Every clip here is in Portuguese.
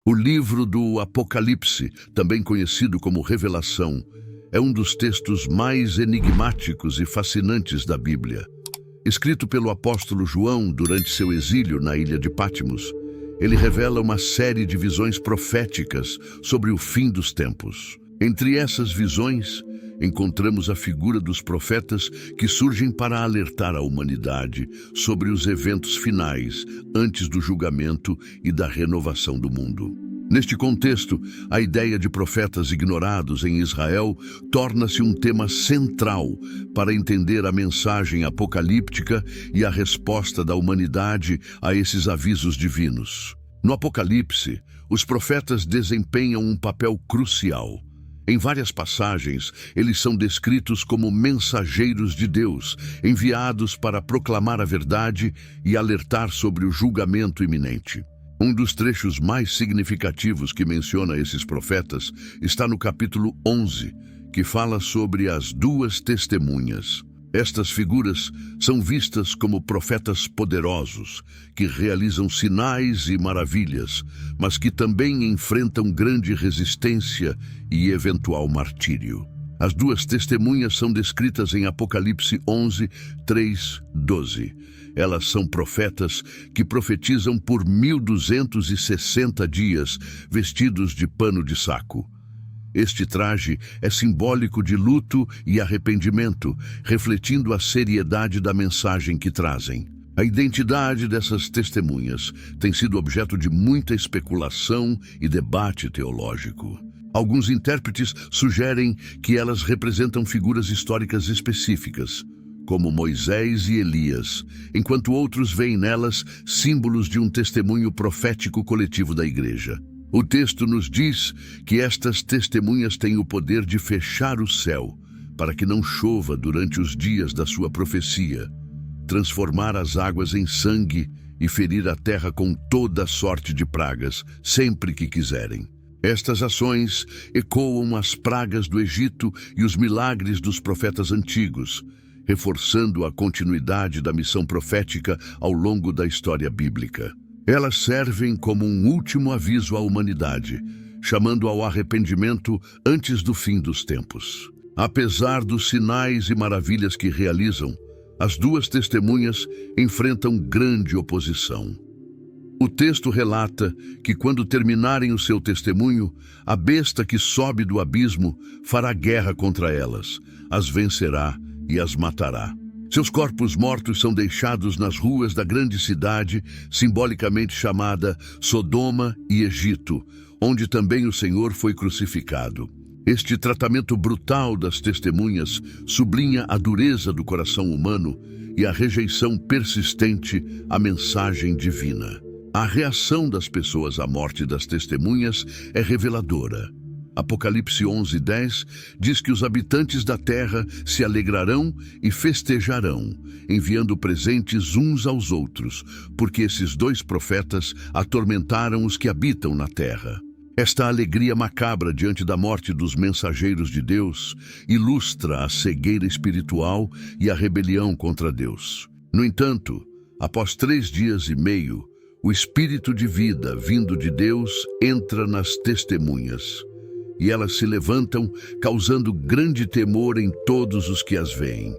O livro do Apocalipse, também conhecido como Revelação, é um dos textos mais enigmáticos e fascinantes da Bíblia. Escrito pelo apóstolo João durante seu exílio na ilha de Patmos, ele revela uma série de visões proféticas sobre o fim dos tempos. Entre essas visões, encontramos a figura dos profetas que surgem para alertar a humanidade sobre os eventos finais antes do julgamento e da renovação do mundo. Neste contexto, a ideia de profetas ignorados em Israel torna-se um tema central para entender a mensagem apocalíptica e a resposta da humanidade a esses avisos divinos. No Apocalipse, os profetas desempenham um papel crucial. Em várias passagens, eles são descritos como mensageiros de Deus, enviados para proclamar a verdade e alertar sobre o julgamento iminente. Um dos trechos mais significativos que menciona esses profetas está no capítulo 11, que fala sobre as duas testemunhas. Estas figuras são vistas como profetas poderosos, que realizam sinais e maravilhas, mas que também enfrentam grande resistência e eventual martírio. As duas testemunhas são descritas em Apocalipse 11, 3, 12. Elas são profetas que profetizam por 1260 dias, vestidos de pano de saco. Este traje é simbólico de luto e arrependimento, refletindo a seriedade da mensagem que trazem. A identidade dessas testemunhas tem sido objeto de muita especulação e debate teológico. Alguns intérpretes sugerem que elas representam figuras históricas específicas, como Moisés e Elias, enquanto outros veem nelas símbolos de um testemunho profético coletivo da Igreja. O texto nos diz que estas testemunhas têm o poder de fechar o céu para que não chova durante os dias da sua profecia, transformar as águas em sangue e ferir a terra com toda sorte de pragas, sempre que quiserem. Estas ações ecoam as pragas do Egito e os milagres dos profetas antigos, reforçando a continuidade da missão profética ao longo da história bíblica. Elas servem como um último aviso à humanidade, chamando ao arrependimento antes do fim dos tempos. Apesar dos sinais e maravilhas que realizam, as duas testemunhas enfrentam grande oposição. O texto relata que, quando terminarem o seu testemunho, a besta que sobe do abismo fará guerra contra elas, as vencerá e as matará. Seus corpos mortos são deixados nas ruas da grande cidade, simbolicamente chamada Sodoma e Egito, onde também o Senhor foi crucificado. Este tratamento brutal das testemunhas sublinha a dureza do coração humano e a rejeição persistente à mensagem divina. A reação das pessoas à morte das testemunhas é reveladora. Apocalipse 11:10 diz que os habitantes da terra se alegrarão e festejarão, enviando presentes uns aos outros, porque esses dois profetas atormentaram os que habitam na terra. Esta alegria macabra diante da morte dos mensageiros de Deus ilustra a cegueira espiritual e a rebelião contra Deus. No entanto, após 3 dias e meio, o espírito de vida vindo de Deus entra nas testemunhas, e elas se levantam, causando grande temor em todos os que as veem.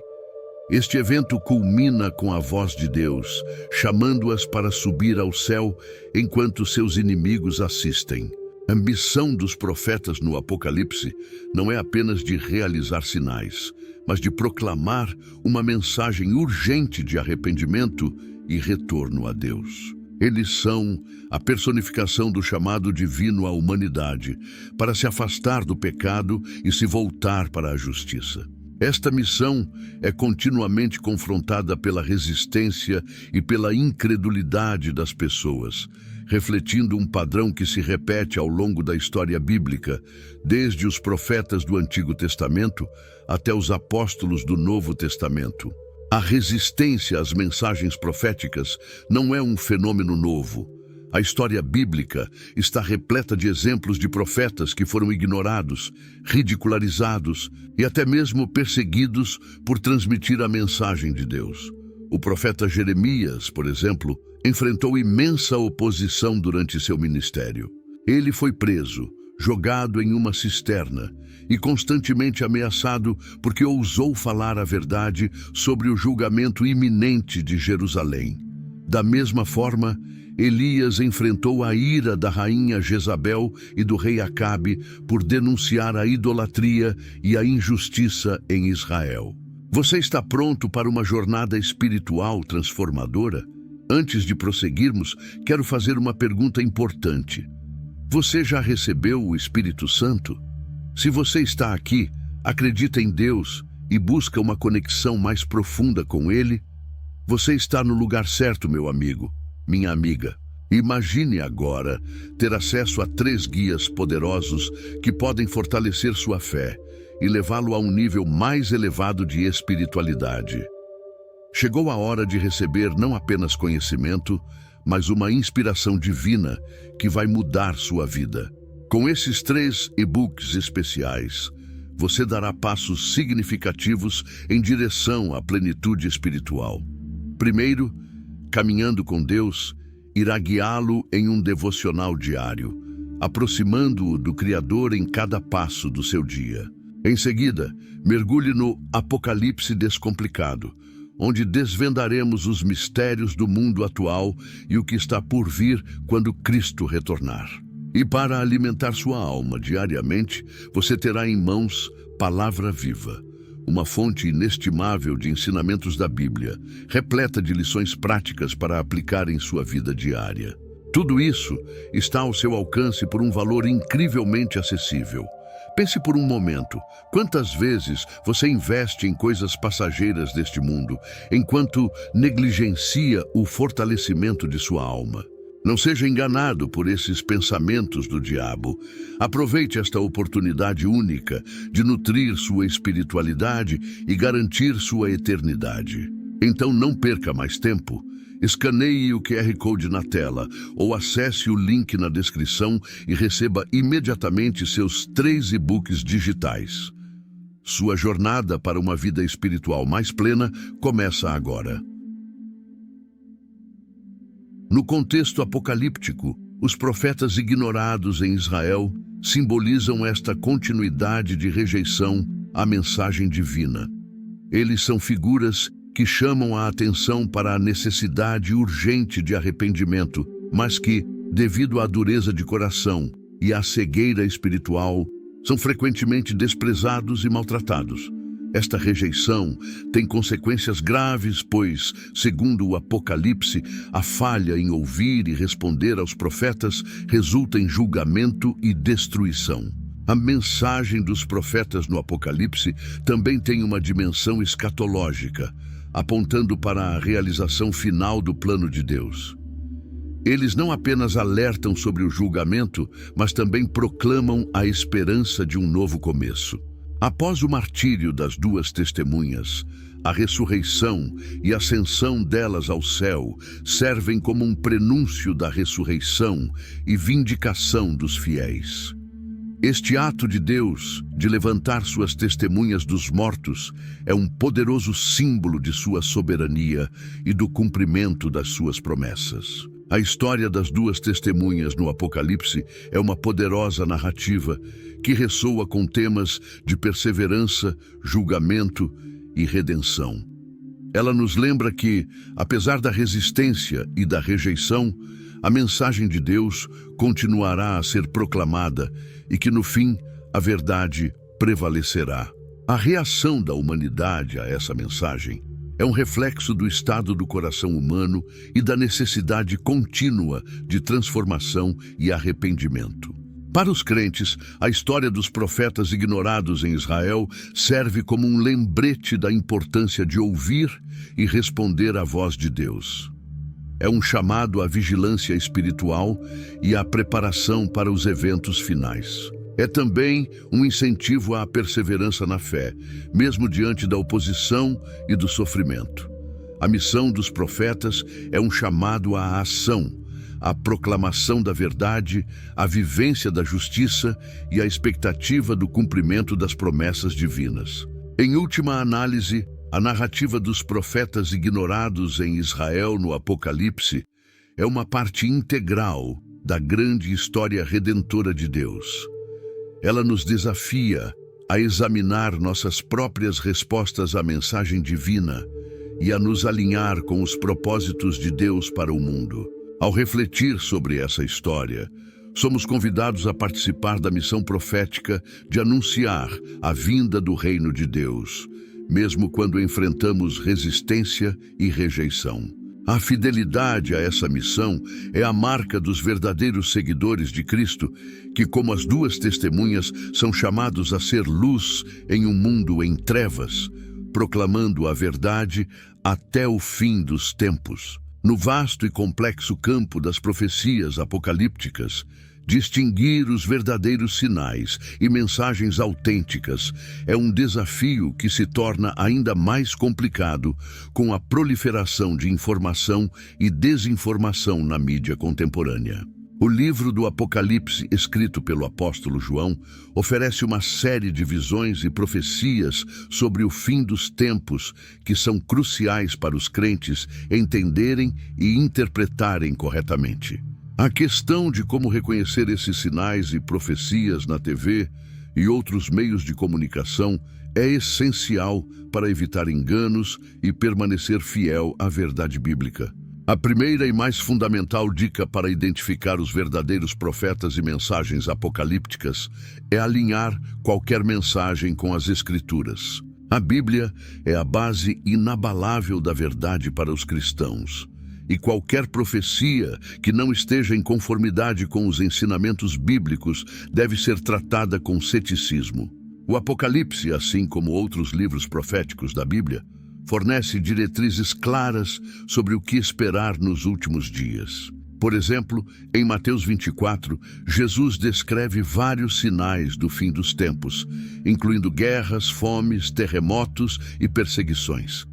Este evento culmina com a voz de Deus, chamando-as para subir ao céu enquanto seus inimigos assistem. A missão dos profetas no Apocalipse não é apenas de realizar sinais, mas de proclamar uma mensagem urgente de arrependimento e retorno a Deus. Eles são a personificação do chamado divino à humanidade para se afastar do pecado e se voltar para a justiça. Esta missão é continuamente confrontada pela resistência e pela incredulidade das pessoas, refletindo um padrão que se repete ao longo da história bíblica, desde os profetas do Antigo Testamento até os apóstolos do Novo Testamento. A resistência às mensagens proféticas não é um fenômeno novo. A história bíblica está repleta de exemplos de profetas que foram ignorados, ridicularizados e até mesmo perseguidos por transmitir a mensagem de Deus. O profeta Jeremias, por exemplo, enfrentou imensa oposição durante seu ministério. Ele foi preso, jogado em uma cisterna e constantemente ameaçado porque ousou falar a verdade sobre o julgamento iminente de Jerusalém. Da mesma forma, Elias enfrentou a ira da rainha Jezabel e do rei Acabe por denunciar a idolatria e a injustiça em Israel. Você está pronto para uma jornada espiritual transformadora? Antes de prosseguirmos, quero fazer uma pergunta importante. Você já recebeu o Espírito Santo? Se você está aqui, acredita em Deus e busca uma conexão mais profunda com Ele, você está no lugar certo, meu amigo, minha amiga. Imagine agora ter acesso a 3 guias poderosos que podem fortalecer sua fé e levá-lo a um nível mais elevado de espiritualidade. Chegou a hora de receber não apenas conhecimento, mas uma inspiração divina que vai mudar sua vida. Com esses 3 e-books especiais, você dará passos significativos em direção à plenitude espiritual. Primeiro, Caminhando com Deus irá guiá-lo em um devocional diário, aproximando-o do Criador em cada passo do seu dia. Em seguida, mergulhe no Apocalipse Descomplicado, onde desvendaremos os mistérios do mundo atual e o que está por vir quando Cristo retornar. E para alimentar sua alma diariamente, você terá em mãos Palavra Viva, uma fonte inestimável de ensinamentos da Bíblia, repleta de lições práticas para aplicar em sua vida diária. Tudo isso está ao seu alcance por um valor incrivelmente acessível. Pense por um momento, quantas vezes você investe em coisas passageiras deste mundo, enquanto negligencia o fortalecimento de sua alma? Não seja enganado por esses pensamentos do diabo. Aproveite esta oportunidade única de nutrir sua espiritualidade e garantir sua eternidade. Então não perca mais tempo. Escaneie o QR Code na tela ou acesse o link na descrição e receba imediatamente seus 3 e-books digitais. Sua jornada para uma vida espiritual mais plena começa agora. No contexto apocalíptico, os profetas ignorados em Israel simbolizam esta continuidade de rejeição à mensagem divina. Eles são figuras que chamam a atenção para a necessidade urgente de arrependimento, mas que, devido à dureza de coração e à cegueira espiritual, são frequentemente desprezados e maltratados. Esta rejeição tem consequências graves, pois, segundo o Apocalipse, a falha em ouvir e responder aos profetas resulta em julgamento e destruição. A mensagem dos profetas no Apocalipse também tem uma dimensão escatológica, apontando para a realização final do plano de Deus. Eles não apenas alertam sobre o julgamento, mas também proclamam a esperança de um novo começo. Após o martírio das 2 testemunhas, a ressurreição e a ascensão delas ao céu servem como um prenúncio da ressurreição e vindicação dos fiéis. Este ato de Deus, de levantar suas testemunhas dos mortos, é um poderoso símbolo de sua soberania e do cumprimento das suas promessas. A história das 2 testemunhas no Apocalipse é uma poderosa narrativa que ressoa com temas de perseverança, julgamento e redenção. Ela nos lembra que, apesar da resistência e da rejeição, a mensagem de Deus continuará a ser proclamada e que, no fim, a verdade prevalecerá. A reação da humanidade a essa mensagem é um reflexo do estado do coração humano e da necessidade contínua de transformação e arrependimento. Para os crentes, a história dos profetas ignorados em Israel serve como um lembrete da importância de ouvir e responder à voz de Deus. É um chamado à vigilância espiritual e à preparação para os eventos finais. É também um incentivo à perseverança na fé, mesmo diante da oposição e do sofrimento. A missão dos profetas é um chamado à ação, à proclamação da verdade, à vivência da justiça e à expectativa do cumprimento das promessas divinas. Em última análise, a narrativa dos profetas ignorados em Israel no Apocalipse é uma parte integral da grande história redentora de Deus. Ela nos desafia a examinar nossas próprias respostas à mensagem divina e a nos alinhar com os propósitos de Deus para o mundo. Ao refletir sobre essa história, somos convidados a participar da missão profética de anunciar a vinda do reino de Deus, mesmo quando enfrentamos resistência e rejeição. A fidelidade a essa missão é a marca dos verdadeiros seguidores de Cristo, que, como as duas testemunhas, são chamados a ser luz em um mundo em trevas, proclamando a verdade até o fim dos tempos. No vasto e complexo campo das profecias apocalípticas, distinguir os verdadeiros sinais e mensagens autênticas é um desafio que se torna ainda mais complicado com a proliferação de informação e desinformação na mídia contemporânea. O livro do Apocalipse, escrito pelo apóstolo João, oferece uma série de visões e profecias sobre o fim dos tempos que são cruciais para os crentes entenderem e interpretarem corretamente. A questão de como reconhecer esses sinais e profecias na TV e outros meios de comunicação é essencial para evitar enganos e permanecer fiel à verdade bíblica. A primeira e mais fundamental dica para identificar os verdadeiros profetas e mensagens apocalípticas é alinhar qualquer mensagem com as Escrituras. A Bíblia é a base inabalável da verdade para os cristãos. E qualquer profecia que não esteja em conformidade com os ensinamentos bíblicos deve ser tratada com ceticismo. O Apocalipse, assim como outros livros proféticos da Bíblia, fornece diretrizes claras sobre o que esperar nos últimos dias. Por exemplo, em Mateus 24, Jesus descreve vários sinais do fim dos tempos, incluindo guerras, fomes, terremotos e perseguições.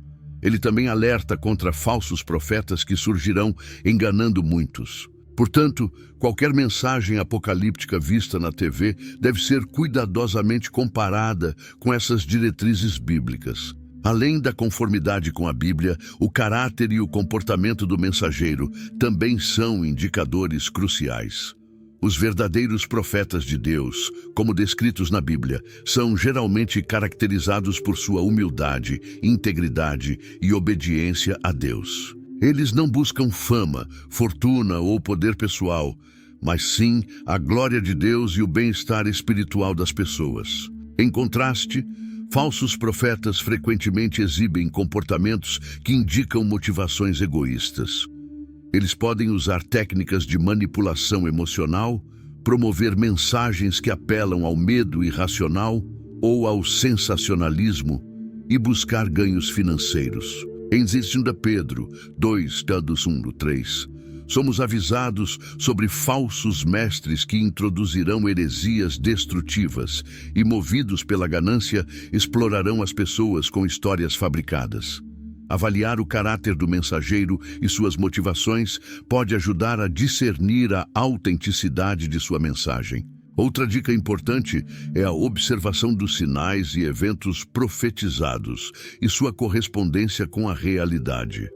Ele também alerta contra falsos profetas que surgirão enganando muitos. Portanto, qualquer mensagem apocalíptica vista na TV deve ser cuidadosamente comparada com essas diretrizes bíblicas. Além da conformidade com a Bíblia, o caráter e o comportamento do mensageiro também são indicadores cruciais. Os verdadeiros profetas de Deus, como descritos na Bíblia, são geralmente caracterizados por sua humildade, integridade e obediência a Deus. Eles não buscam fama, fortuna ou poder pessoal, mas sim a glória de Deus e o bem-estar espiritual das pessoas. Em contraste, falsos profetas frequentemente exibem comportamentos que indicam motivações egoístas. Eles podem usar técnicas de manipulação emocional, promover mensagens que apelam ao medo irracional ou ao sensacionalismo e buscar ganhos financeiros. Em 2 Pedro 2, 1-3, somos avisados sobre falsos mestres que introduzirão heresias destrutivas e, movidos pela ganância, explorarão as pessoas com histórias fabricadas. Avaliar o caráter do mensageiro e suas motivações pode ajudar a discernir a autenticidade de sua mensagem. Outra dica importante é a observação dos sinais e eventos profetizados e sua correspondência com a realidade.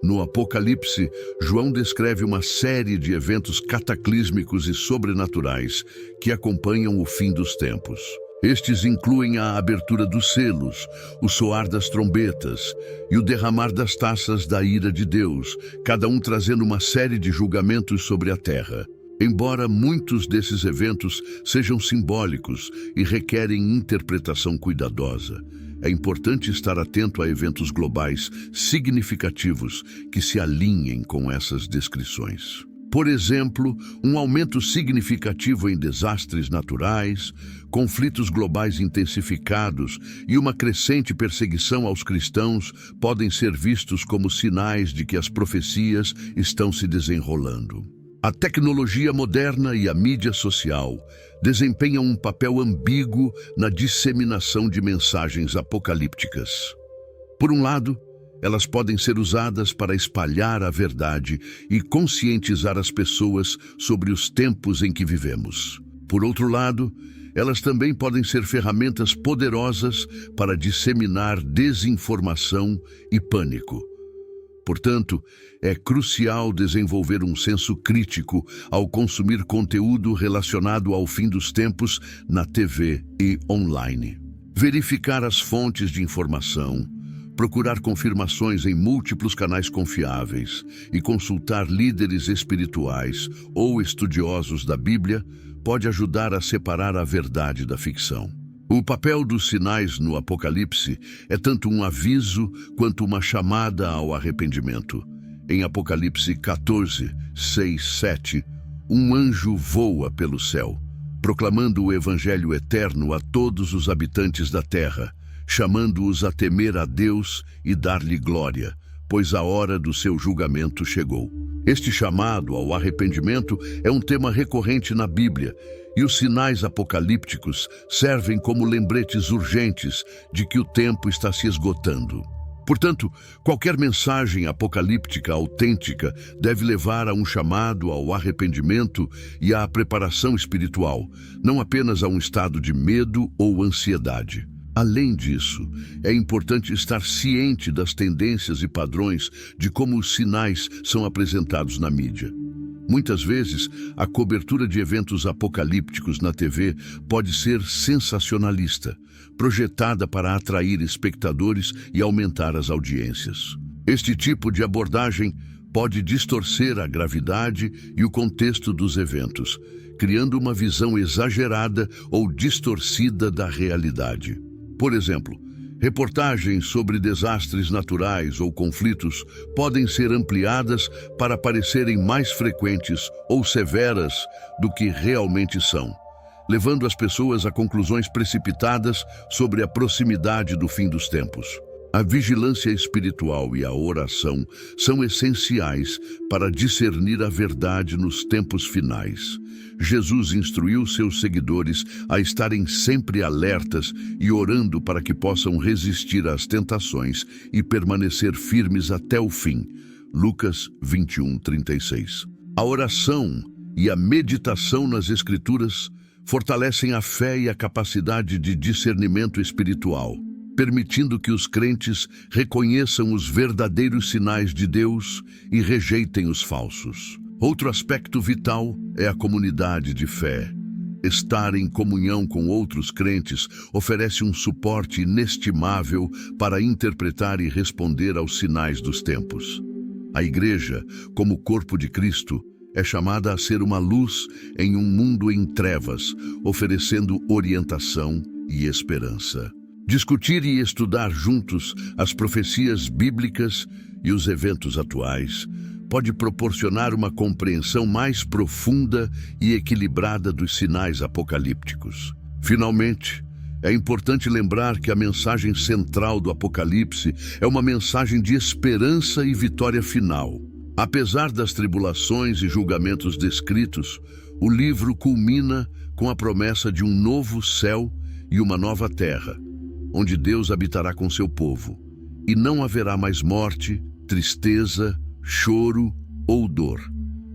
No Apocalipse, João descreve uma série de eventos cataclísmicos e sobrenaturais que acompanham o fim dos tempos. Estes incluem a abertura dos selos, o soar das trombetas e o derramar das taças da ira de Deus, cada um trazendo uma série de julgamentos sobre a terra. Embora muitos desses eventos sejam simbólicos e requerem interpretação cuidadosa, é importante estar atento a eventos globais significativos que se alinhem com essas descrições. Por exemplo, um aumento significativo em desastres naturais, conflitos globais intensificados e uma crescente perseguição aos cristãos podem ser vistos como sinais de que as profecias estão se desenrolando. A tecnologia moderna e a mídia social desempenham um papel ambíguo na disseminação de mensagens apocalípticas. Por um lado, elas podem ser usadas para espalhar a verdade e conscientizar as pessoas sobre os tempos em que vivemos. Por outro lado, elas também podem ser ferramentas poderosas para disseminar desinformação e pânico. Portanto, é crucial desenvolver um senso crítico ao consumir conteúdo relacionado ao fim dos tempos na TV e online. Verificar as fontes de informação, procurar confirmações em múltiplos canais confiáveis e consultar líderes espirituais ou estudiosos da Bíblia pode ajudar a separar a verdade da ficção. O papel dos sinais no Apocalipse é tanto um aviso quanto uma chamada ao arrependimento. Em Apocalipse 14, 6, 7, um anjo voa pelo céu, proclamando o evangelho eterno a todos os habitantes da terra, chamando-os a temer a Deus e dar-lhe glória, pois a hora do seu julgamento chegou. Este chamado ao arrependimento é um tema recorrente na Bíblia, e os sinais apocalípticos servem como lembretes urgentes de que o tempo está se esgotando. Portanto, qualquer mensagem apocalíptica autêntica deve levar a um chamado ao arrependimento e à preparação espiritual, não apenas a um estado de medo ou ansiedade. Além disso, é importante estar ciente das tendências e padrões de como os sinais são apresentados na mídia. Muitas vezes, a cobertura de eventos apocalípticos na TV pode ser sensacionalista, projetada para atrair espectadores e aumentar as audiências. Este tipo de abordagem pode distorcer a gravidade e o contexto dos eventos, criando uma visão exagerada ou distorcida da realidade. Por exemplo, reportagens sobre desastres naturais ou conflitos podem ser ampliadas para parecerem mais frequentes ou severas do que realmente são, levando as pessoas a conclusões precipitadas sobre a proximidade do fim dos tempos. A vigilância espiritual e a oração são essenciais para discernir a verdade nos tempos finais. Jesus instruiu seus seguidores a estarem sempre alertas e orando para que possam resistir às tentações e permanecer firmes até o fim. Lucas 21:36. A oração e a meditação nas Escrituras fortalecem a fé e a capacidade de discernimento espiritual, permitindo que os crentes reconheçam os verdadeiros sinais de Deus e rejeitem os falsos. Outro aspecto vital é a comunidade de fé. Estar em comunhão com outros crentes oferece um suporte inestimável para interpretar e responder aos sinais dos tempos. A Igreja, como corpo de Cristo, é chamada a ser uma luz em um mundo em trevas, oferecendo orientação e esperança. Discutir e estudar juntos as profecias bíblicas e os eventos atuais pode proporcionar uma compreensão mais profunda e equilibrada dos sinais apocalípticos. Finalmente, é importante lembrar que a mensagem central do Apocalipse é uma mensagem de esperança e vitória final. Apesar das tribulações e julgamentos descritos, o livro culmina com a promessa de um novo céu e uma nova terra, onde Deus habitará com seu povo, e não haverá mais morte, tristeza, choro ou dor.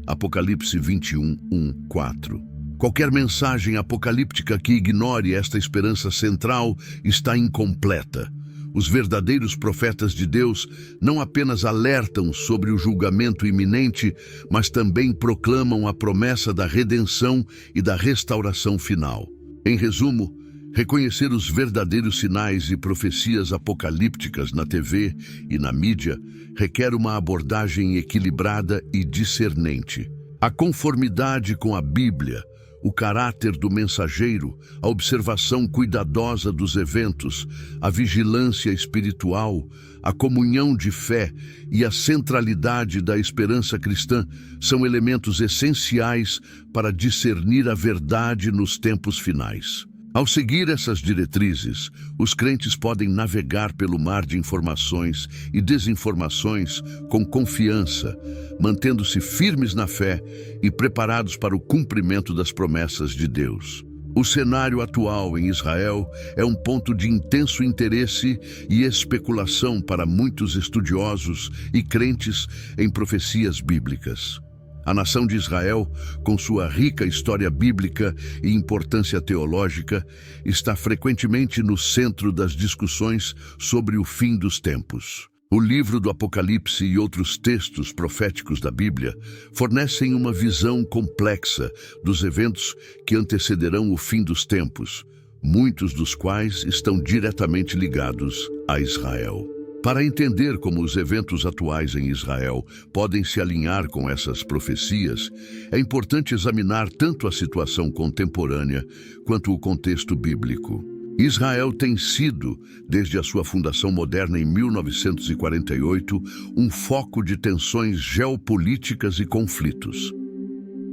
Apocalipse 21:1-4. Qualquer mensagem apocalíptica que ignore esta esperança central está incompleta. Os verdadeiros profetas de Deus não apenas alertam sobre o julgamento iminente, mas também proclamam a promessa da redenção e da restauração final. Em resumo, reconhecer os verdadeiros sinais e profecias apocalípticas na TV e na mídia requer uma abordagem equilibrada e discernente. A conformidade com a Bíblia, o caráter do mensageiro, a observação cuidadosa dos eventos, a vigilância espiritual, a comunhão de fé e a centralidade da esperança cristã são elementos essenciais para discernir a verdade nos tempos finais. Ao seguir essas diretrizes, os crentes podem navegar pelo mar de informações e desinformações com confiança, mantendo-se firmes na fé e preparados para o cumprimento das promessas de Deus. O cenário atual em Israel é um ponto de intenso interesse e especulação para muitos estudiosos e crentes em profecias bíblicas. A nação de Israel, com sua rica história bíblica e importância teológica, está frequentemente no centro das discussões sobre o fim dos tempos. O livro do Apocalipse e outros textos proféticos da Bíblia fornecem uma visão complexa dos eventos que antecederão o fim dos tempos, muitos dos quais estão diretamente ligados a Israel. Para entender como os eventos atuais em Israel podem se alinhar com essas profecias, é importante examinar tanto a situação contemporânea quanto o contexto bíblico. Israel tem sido, desde a sua fundação moderna em 1948, um foco de tensões geopolíticas e conflitos.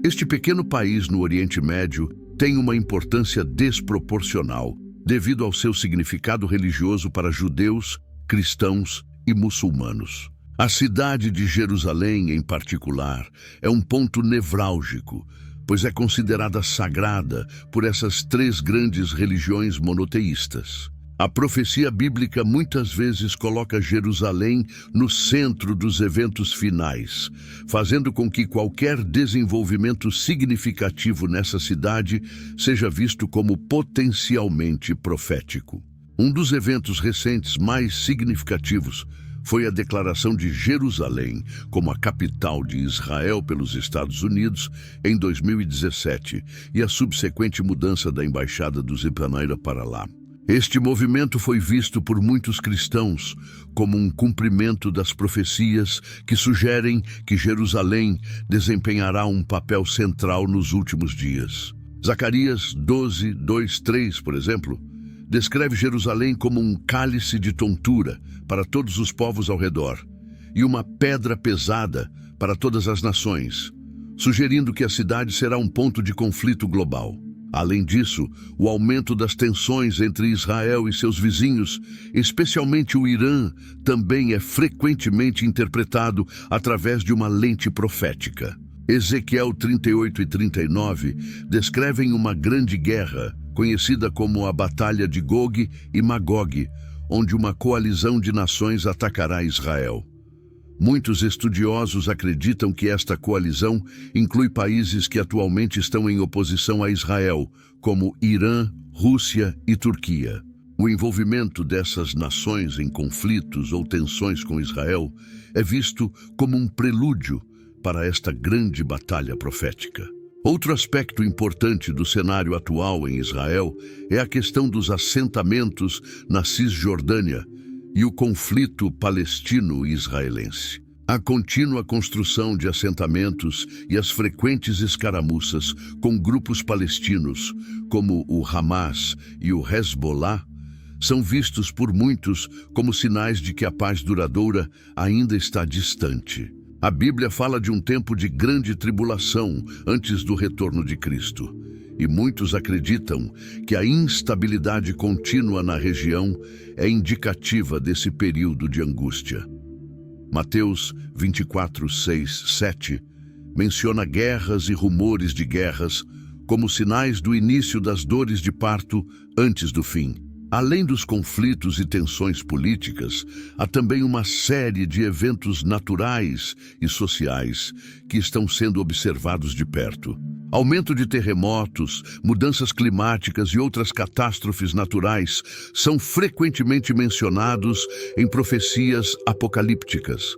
Este pequeno país no Oriente Médio tem uma importância desproporcional devido ao seu significado religioso para judeus, cristãos e muçulmanos. A cidade de Jerusalém, em particular, é um ponto nevrálgico, pois é considerada sagrada por essas três grandes religiões monoteístas. A profecia bíblica muitas vezes coloca Jerusalém no centro dos eventos finais, fazendo com que qualquer desenvolvimento significativo nessa cidade seja visto como potencialmente profético. Um dos eventos recentes mais significativos foi a declaração de Jerusalém como a capital de Israel pelos Estados Unidos em 2017 e a subsequente mudança da Embaixada dos Estados para lá. Este movimento foi visto por muitos cristãos como um cumprimento das profecias que sugerem que Jerusalém desempenhará um papel central nos últimos dias. Zacarias 12, 2, 3, por exemplo, descreve Jerusalém como um cálice de tontura para todos os povos ao redor e uma pedra pesada para todas as nações, sugerindo que a cidade será um ponto de conflito global. Além disso, o aumento das tensões entre Israel e seus vizinhos, especialmente o Irã, também é frequentemente interpretado através de uma lente profética. Ezequiel 38 e 39 descrevem uma grande guerra, conhecida como a Batalha de Gog e Magog, onde uma coalizão de nações atacará Israel. Muitos estudiosos acreditam que esta coalizão inclui países que atualmente estão em oposição a Israel, como Irã, Rússia e Turquia. O envolvimento dessas nações em conflitos ou tensões com Israel é visto como um prelúdio para esta grande batalha profética. Outro aspecto importante do cenário atual em Israel é a questão dos assentamentos na Cisjordânia e o conflito palestino-israelense. A contínua construção de assentamentos e as frequentes escaramuças com grupos palestinos, como o Hamas e o Hezbollah, são vistos por muitos como sinais de que a paz duradoura ainda está distante. A Bíblia fala de um tempo de grande tribulação antes do retorno de Cristo, e muitos acreditam que a instabilidade contínua na região é indicativa desse período de angústia. Mateus 24, 6, 7 menciona guerras e rumores de guerras como sinais do início das dores de parto antes do fim. Além dos conflitos e tensões políticas, há também uma série de eventos naturais e sociais que estão sendo observados de perto. Aumento de terremotos, mudanças climáticas e outras catástrofes naturais são frequentemente mencionados em profecias apocalípticas.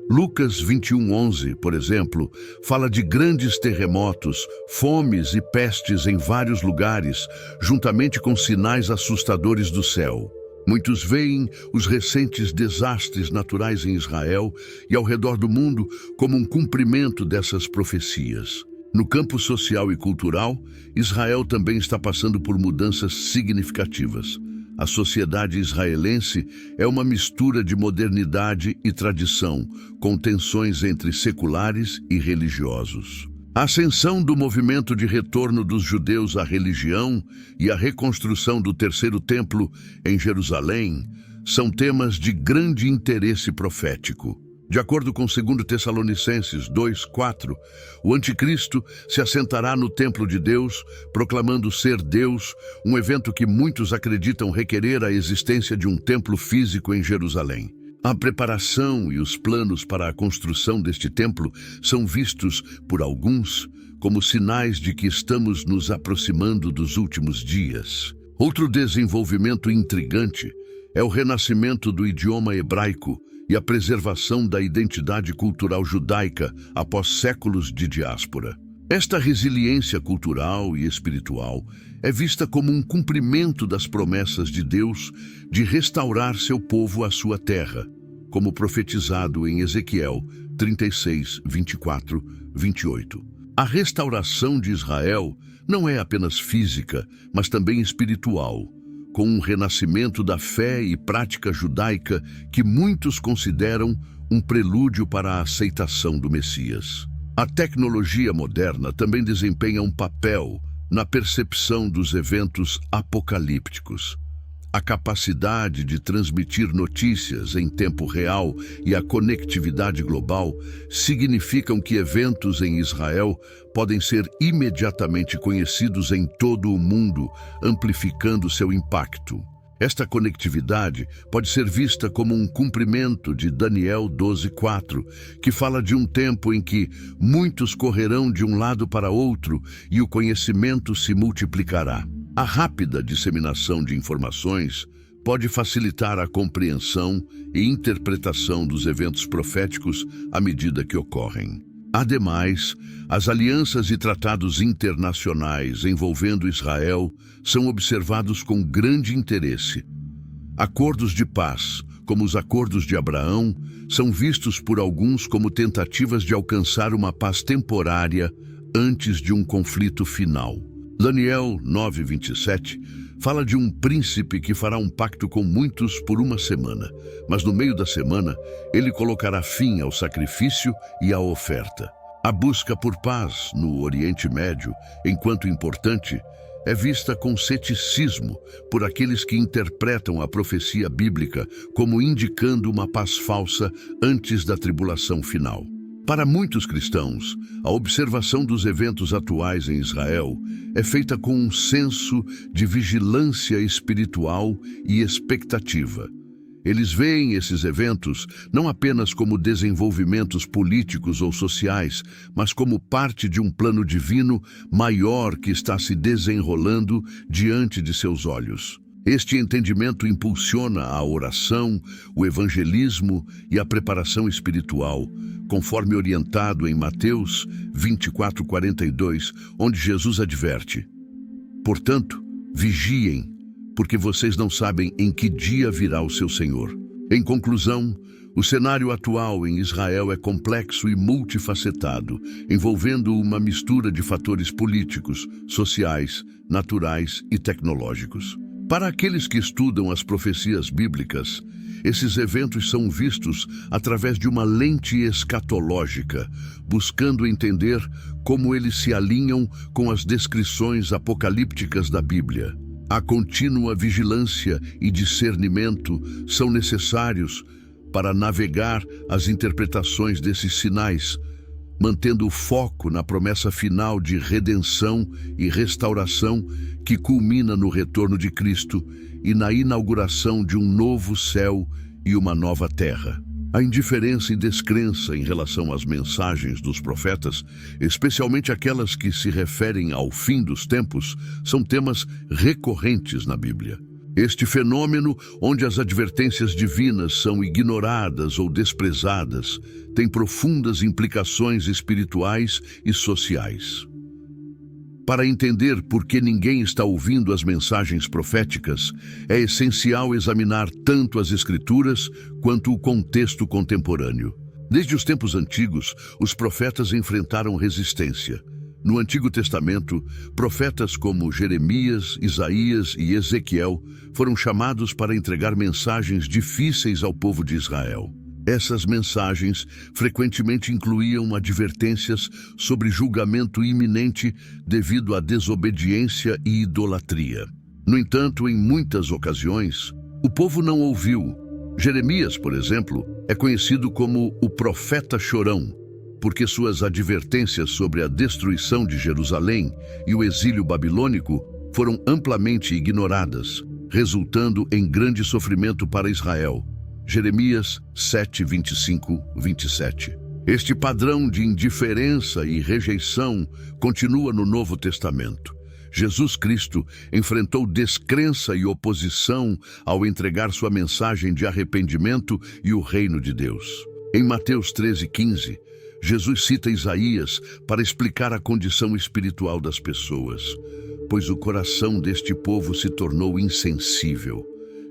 Lucas 21:11, por exemplo, fala de grandes terremotos, fomes e pestes em vários lugares, juntamente com sinais assustadores do céu. Muitos veem os recentes desastres naturais em Israel e ao redor do mundo como um cumprimento dessas profecias. No campo social e cultural, Israel também está passando por mudanças significativas. A sociedade israelense é uma mistura de modernidade e tradição, com tensões entre seculares e religiosos. A ascensão do movimento de retorno dos judeus à religião e a reconstrução do terceiro templo em Jerusalém são temas de grande interesse profético. De acordo com 2 Tessalonicenses 2:4, o anticristo se assentará no templo de Deus, proclamando ser Deus, um evento que muitos acreditam requerer a existência de um templo físico em Jerusalém. A preparação e os planos para a construção deste templo são vistos, por alguns, como sinais de que estamos nos aproximando dos últimos dias. Outro desenvolvimento intrigante é o renascimento do idioma hebraico e a preservação da identidade cultural judaica após séculos de diáspora. Esta resiliência cultural e espiritual é vista como um cumprimento das promessas de Deus de restaurar seu povo à sua terra, como profetizado em Ezequiel 36, 24, 28. A restauração de Israel não é apenas física, mas também espiritual, com um renascimento da fé e prática judaica que muitos consideram um prelúdio para a aceitação do Messias. A tecnologia moderna também desempenha um papel na percepção dos eventos apocalípticos. A capacidade de transmitir notícias em tempo real e a conectividade global significam que eventos em Israel podem ser imediatamente conhecidos em todo o mundo, amplificando seu impacto. Esta conectividade pode ser vista como um cumprimento de Daniel 12:4, que fala de um tempo em que muitos correrão de um lado para outro e o conhecimento se multiplicará. A rápida disseminação de informações pode facilitar a compreensão e interpretação dos eventos proféticos à medida que ocorrem. Ademais, as alianças e tratados internacionais envolvendo Israel são observados com grande interesse. Acordos de paz, como os Acordos de Abraão, são vistos por alguns como tentativas de alcançar uma paz temporária antes de um conflito final. Daniel 9:27 fala de um príncipe que fará um pacto com muitos por uma semana, mas no meio da semana ele colocará fim ao sacrifício e à oferta. A busca por paz no Oriente Médio, enquanto importante, é vista com ceticismo por aqueles que interpretam a profecia bíblica como indicando uma paz falsa antes da tribulação final. Para muitos cristãos, a observação dos eventos atuais em Israel é feita com um senso de vigilância espiritual e expectativa. Eles veem esses eventos não apenas como desenvolvimentos políticos ou sociais, mas como parte de um plano divino maior que está se desenrolando diante de seus olhos. Este entendimento impulsiona a oração, o evangelismo e a preparação espiritual, conforme orientado em Mateus 24:42, onde Jesus adverte: "Portanto, vigiem, porque vocês não sabem em que dia virá o seu Senhor." Em conclusão, o cenário atual em Israel é complexo e multifacetado, envolvendo uma mistura de fatores políticos, sociais, naturais e tecnológicos. Para aqueles que estudam as profecias bíblicas, esses eventos são vistos através de uma lente escatológica, buscando entender como eles se alinham com as descrições apocalípticas da Bíblia. A contínua vigilância e discernimento são necessários para navegar as interpretações desses sinais, mantendo o foco na promessa final de redenção e restauração que culmina no retorno de Cristo e na inauguração de um novo céu e uma nova terra. A indiferença e descrença em relação às mensagens dos profetas, especialmente aquelas que se referem ao fim dos tempos, são temas recorrentes na Bíblia. Este fenômeno, onde as advertências divinas são ignoradas ou desprezadas, tem profundas implicações espirituais e sociais. Para entender por que ninguém está ouvindo as mensagens proféticas, é essencial examinar tanto as Escrituras quanto o contexto contemporâneo. Desde os tempos antigos, os profetas enfrentaram resistência. No Antigo Testamento, profetas como Jeremias, Isaías e Ezequiel foram chamados para entregar mensagens difíceis ao povo de Israel. Essas mensagens frequentemente incluíam advertências sobre julgamento iminente devido à desobediência e idolatria. No entanto, em muitas ocasiões, o povo não ouviu. Jeremias, por exemplo, é conhecido como o profeta chorão, porque suas advertências sobre a destruição de Jerusalém e o exílio babilônico foram amplamente ignoradas, resultando em grande sofrimento para Israel. Jeremias 7, 25, 27. Este padrão de indiferença e rejeição continua no Novo Testamento. Jesus Cristo enfrentou descrença e oposição ao entregar sua mensagem de arrependimento e o reino de Deus. Em Mateus 13:15, Jesus cita Isaías para explicar a condição espiritual das pessoas, pois o coração deste povo se tornou insensível.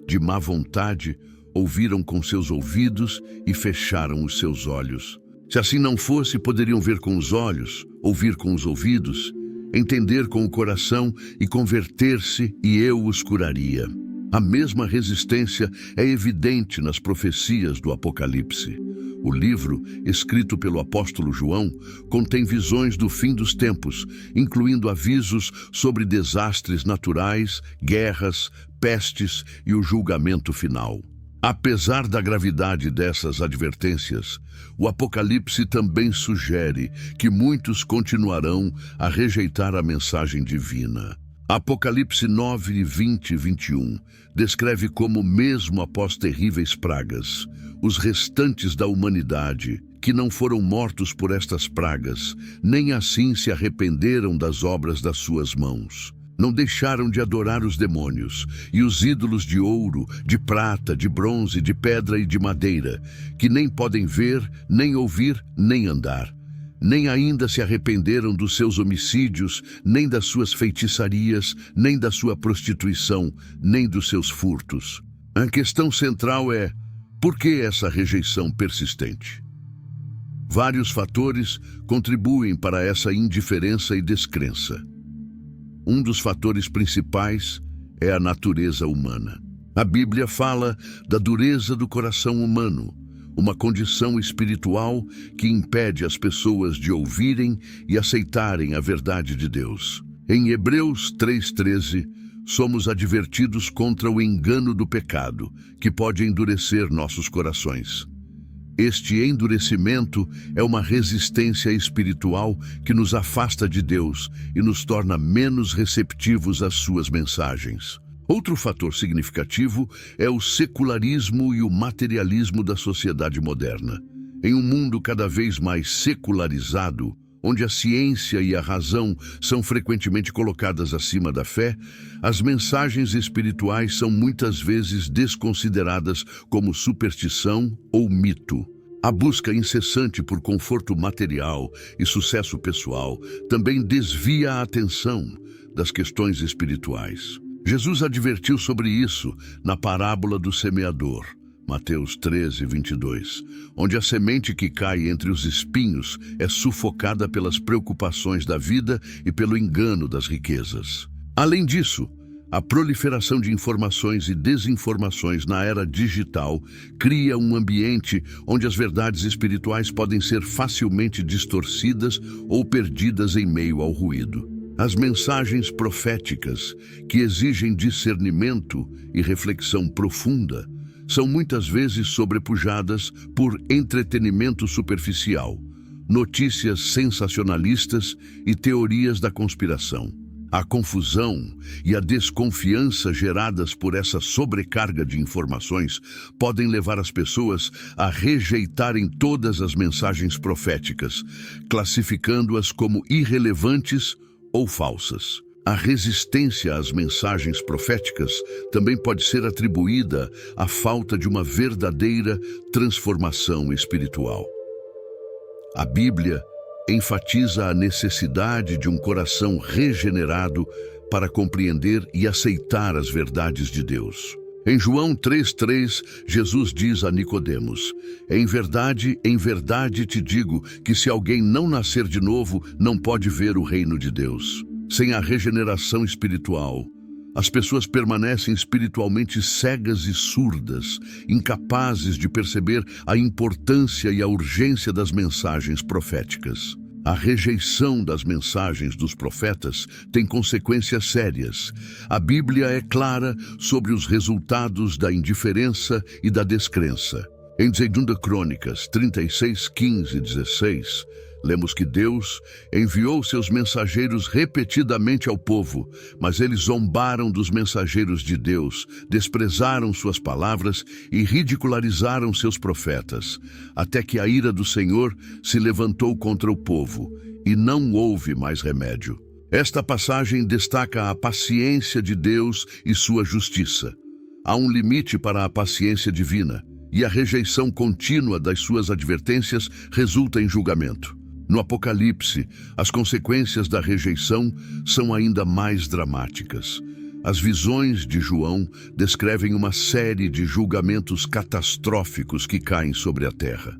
De má vontade, ouviram com seus ouvidos e fecharam os seus olhos. Se assim não fosse, poderiam ver com os olhos, ouvir com os ouvidos, entender com o coração e converter-se, e eu os curaria. A mesma resistência é evidente nas profecias do Apocalipse. O livro, escrito pelo apóstolo João, contém visões do fim dos tempos, incluindo avisos sobre desastres naturais, guerras, pestes e o julgamento final. Apesar da gravidade dessas advertências, o Apocalipse também sugere que muitos continuarão a rejeitar a mensagem divina. Apocalipse 9, 20 e 21 descreve como, mesmo após terríveis pragas, os restantes da humanidade, que não foram mortos por estas pragas, nem assim se arrependeram das obras das suas mãos. Não deixaram de adorar os demônios e os ídolos de ouro, de prata, de bronze, de pedra e de madeira, que nem podem ver, nem ouvir, nem andar. Nem ainda se arrependeram dos seus homicídios, nem das suas feitiçarias, nem da sua prostituição, nem dos seus furtos. A questão central é: por que essa rejeição persistente? Vários fatores contribuem para essa indiferença e descrença. Um dos fatores principais é a natureza humana. A Bíblia fala da dureza do coração humano, uma condição espiritual que impede as pessoas de ouvirem e aceitarem a verdade de Deus. Em Hebreus 3:13, somos advertidos contra o engano do pecado, que pode endurecer nossos corações. Este endurecimento é uma resistência espiritual que nos afasta de Deus e nos torna menos receptivos às suas mensagens. Outro fator significativo é o secularismo e o materialismo da sociedade moderna. Em um mundo cada vez mais secularizado, onde a ciência e a razão são frequentemente colocadas acima da fé, as mensagens espirituais são muitas vezes desconsideradas como superstição ou mito. A busca incessante por conforto material e sucesso pessoal também desvia a atenção das questões espirituais. Jesus advertiu sobre isso na parábola do semeador, Mateus 13:22, onde a semente que cai entre os espinhos é sufocada pelas preocupações da vida e pelo engano das riquezas. Além disso, a proliferação de informações e desinformações na era digital cria um ambiente onde as verdades espirituais podem ser facilmente distorcidas ou perdidas em meio ao ruído. As mensagens proféticas, que exigem discernimento e reflexão profunda, são muitas vezes sobrepujadas por entretenimento superficial, notícias sensacionalistas e teorias da conspiração. A confusão e a desconfiança geradas por essa sobrecarga de informações podem levar as pessoas a rejeitarem todas as mensagens proféticas, classificando-as como irrelevantes ou falsas. A resistência às mensagens proféticas também pode ser atribuída à falta de uma verdadeira transformação espiritual. A Bíblia enfatiza a necessidade de um coração regenerado para compreender e aceitar as verdades de Deus. Em João 3:3, Jesus diz a Nicodemos: em verdade te digo que se alguém não nascer de novo, não pode ver o reino de Deus." Sem a regeneração espiritual, as pessoas permanecem espiritualmente cegas e surdas, incapazes de perceber a importância e a urgência das mensagens proféticas. A rejeição das mensagens dos profetas tem consequências sérias. A Bíblia é clara sobre os resultados da indiferença e da descrença. Em 2 Crônicas 36:15 e 16, lemos que Deus enviou seus mensageiros repetidamente ao povo, mas eles zombaram dos mensageiros de Deus, desprezaram suas palavras e ridicularizaram seus profetas, até que a ira do Senhor se levantou contra o povo, e não houve mais remédio. Esta passagem destaca a paciência de Deus e sua justiça. Há um limite para a paciência divina, e a rejeição contínua das suas advertências resulta em julgamento. No Apocalipse, as consequências da rejeição são ainda mais dramáticas. As visões de João descrevem uma série de julgamentos catastróficos que caem sobre a terra.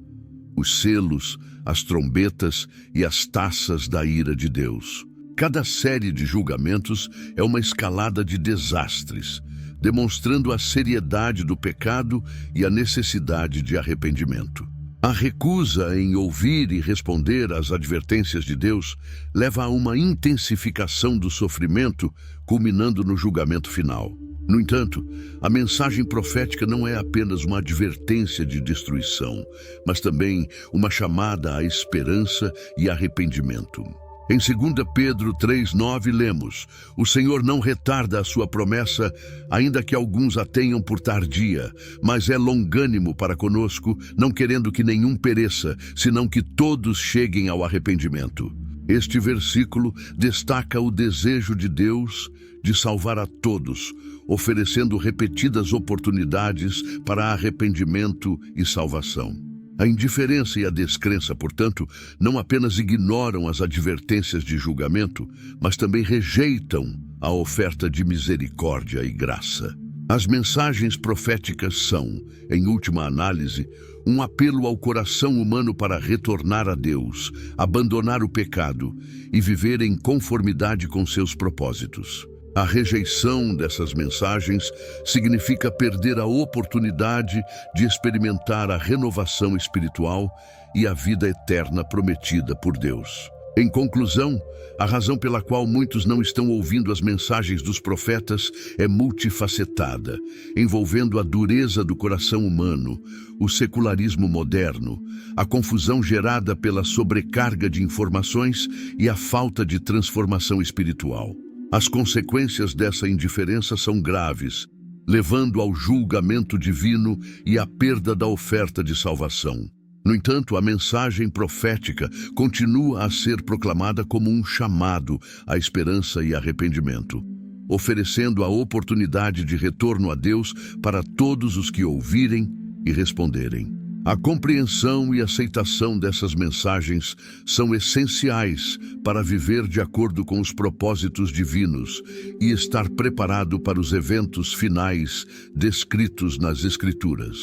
Os selos, as trombetas e as taças da ira de Deus. Cada série de julgamentos é uma escalada de desastres, demonstrando a seriedade do pecado e a necessidade de arrependimento. A recusa em ouvir e responder às advertências de Deus leva a uma intensificação do sofrimento, culminando no julgamento final. No entanto, a mensagem profética não é apenas uma advertência de destruição, mas também uma chamada à esperança e arrependimento. Em 2 Pedro 3,9 lemos: O Senhor não retarda a sua promessa, ainda que alguns a tenham por tardia, mas é longânimo para conosco, não querendo que nenhum pereça, senão que todos cheguem ao arrependimento. Este versículo destaca o desejo de Deus de salvar a todos, oferecendo repetidas oportunidades para arrependimento e salvação. A indiferença e a descrença, portanto, não apenas ignoram as advertências de julgamento, mas também rejeitam a oferta de misericórdia e graça. As mensagens proféticas são, em última análise, um apelo ao coração humano para retornar a Deus, abandonar o pecado e viver em conformidade com seus propósitos. A rejeição dessas mensagens significa perder a oportunidade de experimentar a renovação espiritual e a vida eterna prometida por Deus. Em conclusão, a razão pela qual muitos não estão ouvindo as mensagens dos profetas é multifacetada, envolvendo a dureza do coração humano, o secularismo moderno, a confusão gerada pela sobrecarga de informações e a falta de transformação espiritual. As consequências dessa indiferença são graves, levando ao julgamento divino e à perda da oferta de salvação. No entanto, a mensagem profética continua a ser proclamada como um chamado à esperança e arrependimento, oferecendo a oportunidade de retorno a Deus para todos os que ouvirem e responderem. A compreensão e aceitação dessas mensagens são essenciais para viver de acordo com os propósitos divinos e estar preparado para os eventos finais descritos nas Escrituras.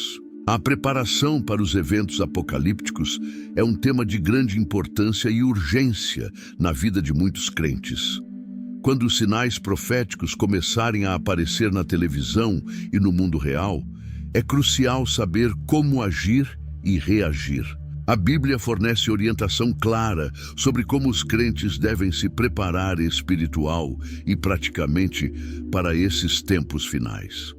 A preparação para os eventos apocalípticos é um tema de grande importância e urgência na vida de muitos crentes. Quando os sinais proféticos começarem a aparecer na televisão e no mundo real, é crucial saber como agir e reagir. A Bíblia fornece orientação clara sobre como os crentes devem se preparar espiritual e praticamente para esses tempos finais.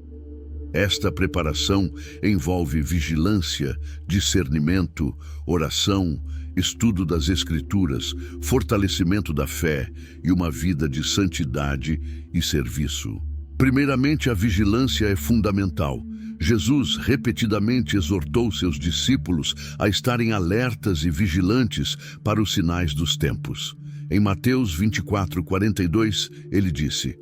Esta preparação envolve vigilância, discernimento, oração, estudo das Escrituras, fortalecimento da fé e uma vida de santidade e serviço. Primeiramente, a vigilância é fundamental. Jesus repetidamente exortou seus discípulos a estarem alertas e vigilantes para os sinais dos tempos. Em Mateus 24:42, ele disse: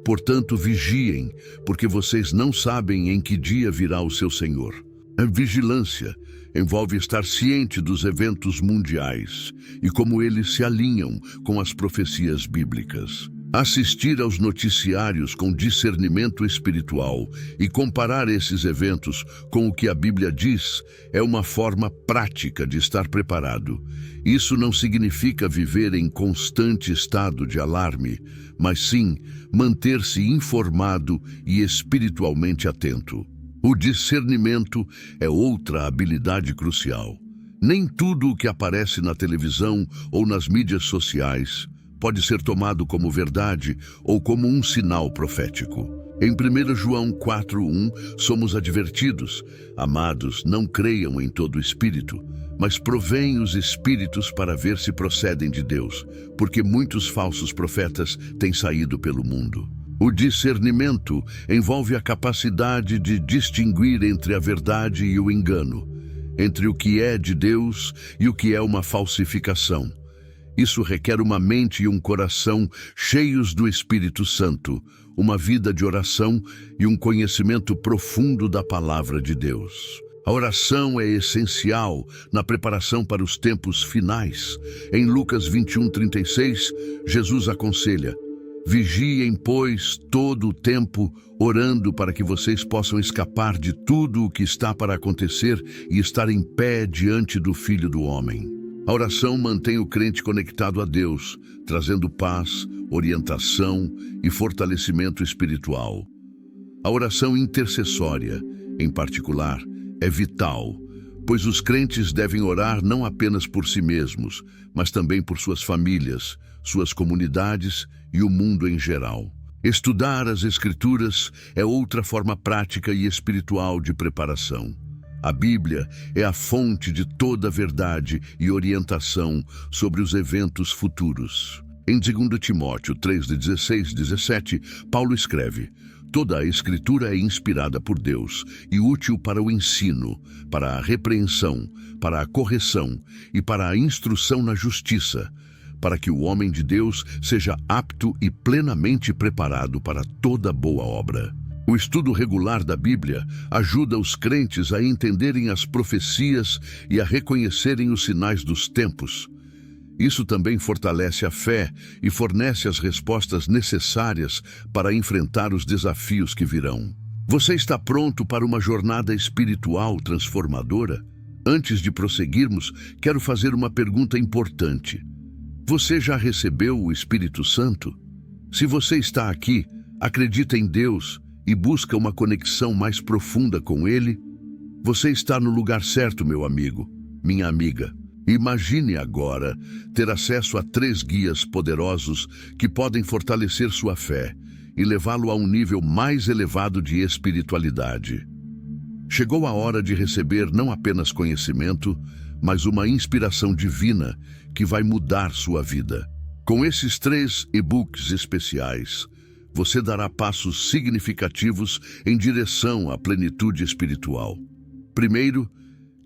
Portanto, vigiem, porque vocês não sabem em que dia virá o seu Senhor. A vigilância envolve estar ciente dos eventos mundiais e como eles se alinham com as profecias bíblicas. Assistir aos noticiários com discernimento espiritual e comparar esses eventos com o que a Bíblia diz é uma forma prática de estar preparado. Isso não significa viver em constante estado de alarme, mas sim manter-se informado e espiritualmente atento. O discernimento é outra habilidade crucial. Nem tudo o que aparece na televisão ou nas mídias sociais pode ser tomado como verdade ou como um sinal profético. Em 1 João 4:1, somos advertidos: Amados, não creiam em todo espírito, mas proveem os espíritos para ver se procedem de Deus, porque muitos falsos profetas têm saído pelo mundo. O discernimento envolve a capacidade de distinguir entre a verdade e o engano, entre o que é de Deus e o que é uma falsificação. Isso requer uma mente e um coração cheios do Espírito Santo, uma vida de oração e um conhecimento profundo da palavra de Deus. A oração é essencial na preparação para os tempos finais. Em Lucas 21:36, Jesus aconselha: vigiem, pois, todo o tempo, orando para que vocês possam escapar de tudo o que está para acontecer e estar em pé diante do Filho do Homem. A oração mantém o crente conectado a Deus, trazendo paz, orientação e fortalecimento espiritual. A oração intercessória, em particular, é vital, pois os crentes devem orar não apenas por si mesmos, mas também por suas famílias, suas comunidades e o mundo em geral. Estudar as Escrituras é outra forma prática e espiritual de preparação. A Bíblia é a fonte de toda a verdade e orientação sobre os eventos futuros. Em 2 Timóteo 3:16-17, Paulo escreve: toda a Escritura é inspirada por Deus e útil para o ensino, para a repreensão, para a correção e para a instrução na justiça, para que o homem de Deus seja apto e plenamente preparado para toda boa obra. O estudo regular da Bíblia ajuda os crentes a entenderem as profecias e a reconhecerem os sinais dos tempos. Isso também fortalece a fé e fornece as respostas necessárias para enfrentar os desafios que virão. Você está pronto para uma jornada espiritual transformadora? Antes de prosseguirmos, quero fazer uma pergunta importante. Você já recebeu o Espírito Santo? Se você está aqui, acredita em Deus e busca uma conexão mais profunda com Ele, você está no lugar certo, meu amigo, minha amiga. Imagine agora ter acesso a 3 guias poderosos que podem fortalecer sua fé e levá-lo a um nível mais elevado de espiritualidade. Chegou a hora de receber não apenas conhecimento, mas uma inspiração divina que vai mudar sua vida. Com esses 3 e-books especiais, você dará passos significativos em direção à plenitude espiritual. Primeiro,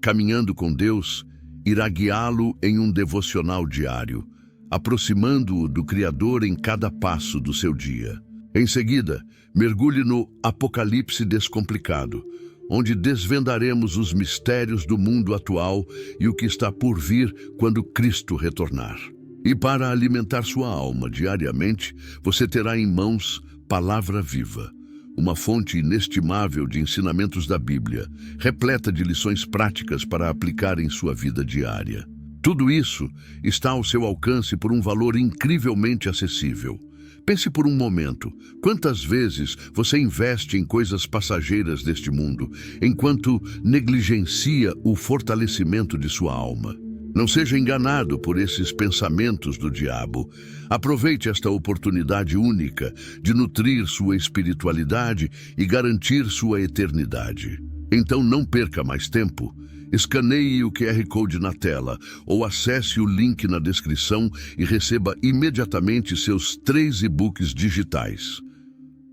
Caminhando com Deus irá guiá-lo em um devocional diário, aproximando-o do Criador em cada passo do seu dia. Em seguida, mergulhe no Apocalipse Descomplicado, onde desvendaremos os mistérios do mundo atual e o que está por vir quando Cristo retornar. E para alimentar sua alma diariamente, você terá em mãos Palavra Viva, uma fonte inestimável de ensinamentos da Bíblia, repleta de lições práticas para aplicar em sua vida diária. Tudo isso está ao seu alcance por um valor incrivelmente acessível. Pense por um momento, quantas vezes você investe em coisas passageiras deste mundo, enquanto negligencia o fortalecimento de sua alma? Não seja enganado por esses pensamentos do diabo. Aproveite esta oportunidade única de nutrir sua espiritualidade e garantir sua eternidade. Então não perca mais tempo. Escaneie o QR Code na tela ou acesse o link na descrição e receba imediatamente seus 3 e-books digitais.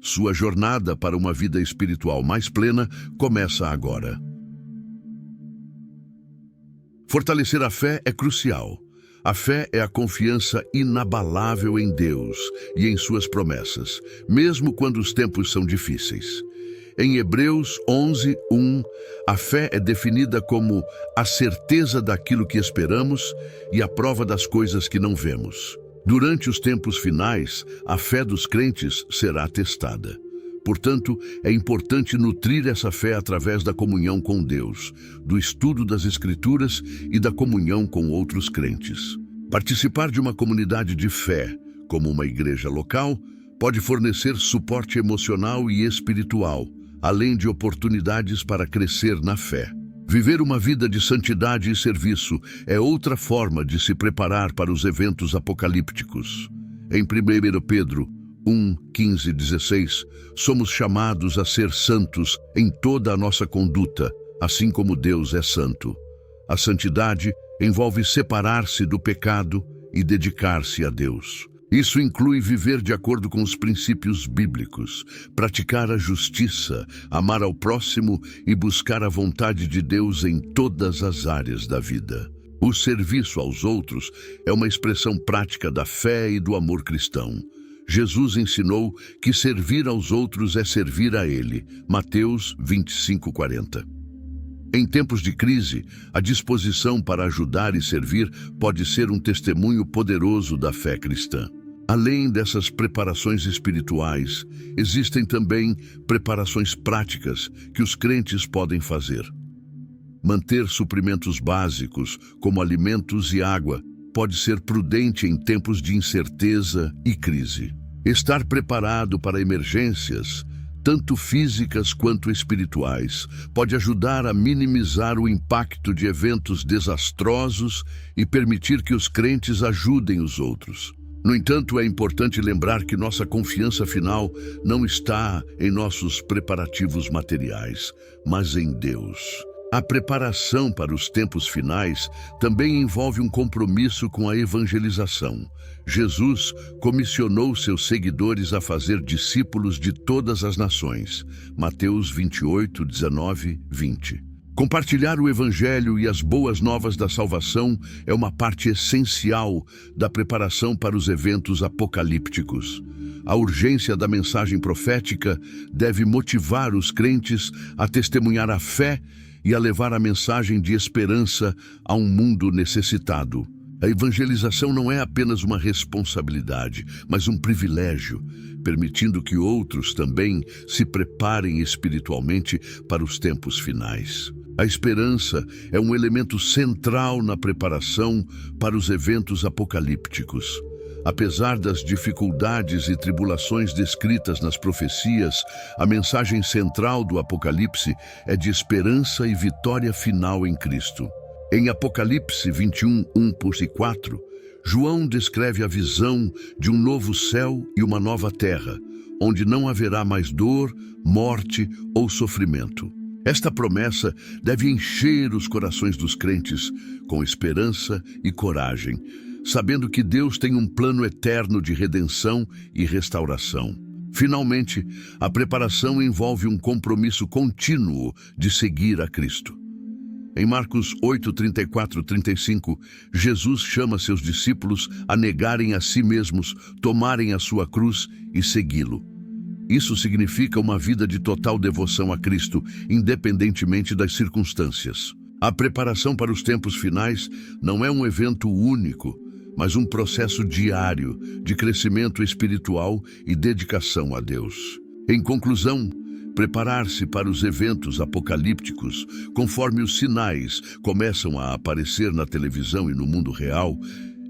Sua jornada para uma vida espiritual mais plena começa agora. Fortalecer a fé é crucial. A fé é a confiança inabalável em Deus e em suas promessas, mesmo quando os tempos são difíceis. Em Hebreus 11:1, a fé é definida como a certeza daquilo que esperamos e a prova das coisas que não vemos. Durante os tempos finais, a fé dos crentes será testada. Portanto, é importante nutrir essa fé através da comunhão com Deus, do estudo das Escrituras e da comunhão com outros crentes. Participar de uma comunidade de fé, como uma igreja local, pode fornecer suporte emocional e espiritual, além de oportunidades para crescer na fé. Viver uma vida de santidade e serviço é outra forma de se preparar para os eventos apocalípticos. Em 1 Pedro 1:15-16, somos chamados a ser santos em toda a nossa conduta, assim como Deus é santo. A santidade envolve separar-se do pecado e dedicar-se a Deus. Isso inclui viver de acordo com os princípios bíblicos, praticar a justiça, amar ao próximo e buscar a vontade de Deus em todas as áreas da vida. O serviço aos outros é uma expressão prática da fé e do amor cristão. Jesus ensinou que servir aos outros é servir a Ele. Mateus 25:40. Em tempos de crise, a disposição para ajudar e servir pode ser um testemunho poderoso da fé cristã. Além dessas preparações espirituais, existem também preparações práticas que os crentes podem fazer. Manter suprimentos básicos, como alimentos e água, pode ser prudente em tempos de incerteza e crise. Estar preparado para emergências, tanto físicas quanto espirituais, pode ajudar a minimizar o impacto de eventos desastrosos e permitir que os crentes ajudem os outros. No entanto, é importante lembrar que nossa confiança final não está em nossos preparativos materiais, mas em Deus. A preparação para os tempos finais também envolve um compromisso com a evangelização. Jesus comissionou seus seguidores a fazer discípulos de todas as nações. Mateus 28, 19, 20. Compartilhar o Evangelho e as boas novas da salvação é uma parte essencial da preparação para os eventos apocalípticos. A urgência da mensagem profética deve motivar os crentes a testemunhar a fé e a levar a mensagem de esperança a um mundo necessitado. A evangelização não é apenas uma responsabilidade, mas um privilégio, permitindo que outros também se preparem espiritualmente para os tempos finais. A esperança é um elemento central na preparação para os eventos apocalípticos. Apesar das dificuldades e tribulações descritas nas profecias, a mensagem central do Apocalipse é de esperança e vitória final em Cristo. Em Apocalipse 21, 1-4, João descreve a visão de um novo céu e uma nova terra, onde não haverá mais dor, morte ou sofrimento. Esta promessa deve encher os corações dos crentes com esperança e coragem, sabendo que Deus tem um plano eterno de redenção e restauração. Finalmente, a preparação envolve um compromisso contínuo de seguir a Cristo. Em Marcos 8, 34-35, Jesus chama seus discípulos a negarem a si mesmos, tomarem a sua cruz e segui-lo. Isso significa uma vida de total devoção a Cristo, independentemente das circunstâncias. A preparação para os tempos finais não é um evento único, mas um processo diário de crescimento espiritual e dedicação a Deus. Em conclusão, preparar-se para os eventos apocalípticos, conforme os sinais começam a aparecer na televisão e no mundo real,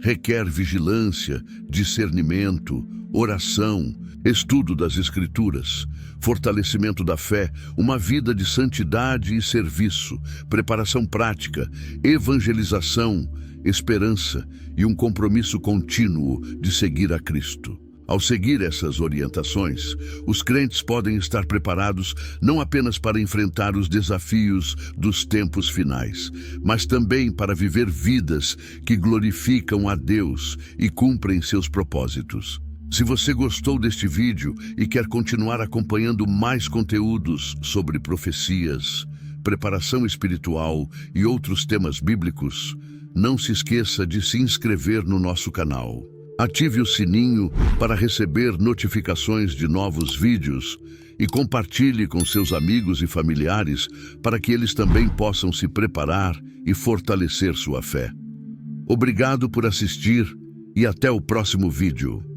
requer vigilância, discernimento, oração, estudo das Escrituras, fortalecimento da fé, uma vida de santidade e serviço, preparação prática, evangelização, esperança e um compromisso contínuo de seguir a Cristo. Ao seguir essas orientações, os crentes podem estar preparados não apenas para enfrentar os desafios dos tempos finais, mas também para viver vidas que glorificam a Deus e cumprem seus propósitos. Se você gostou deste vídeo e quer continuar acompanhando mais conteúdos sobre profecias, preparação espiritual e outros temas bíblicos, não se esqueça de se inscrever no nosso canal. Ative o sininho para receber notificações de novos vídeos e compartilhe com seus amigos e familiares para que eles também possam se preparar e fortalecer sua fé. Obrigado por assistir e até o próximo vídeo.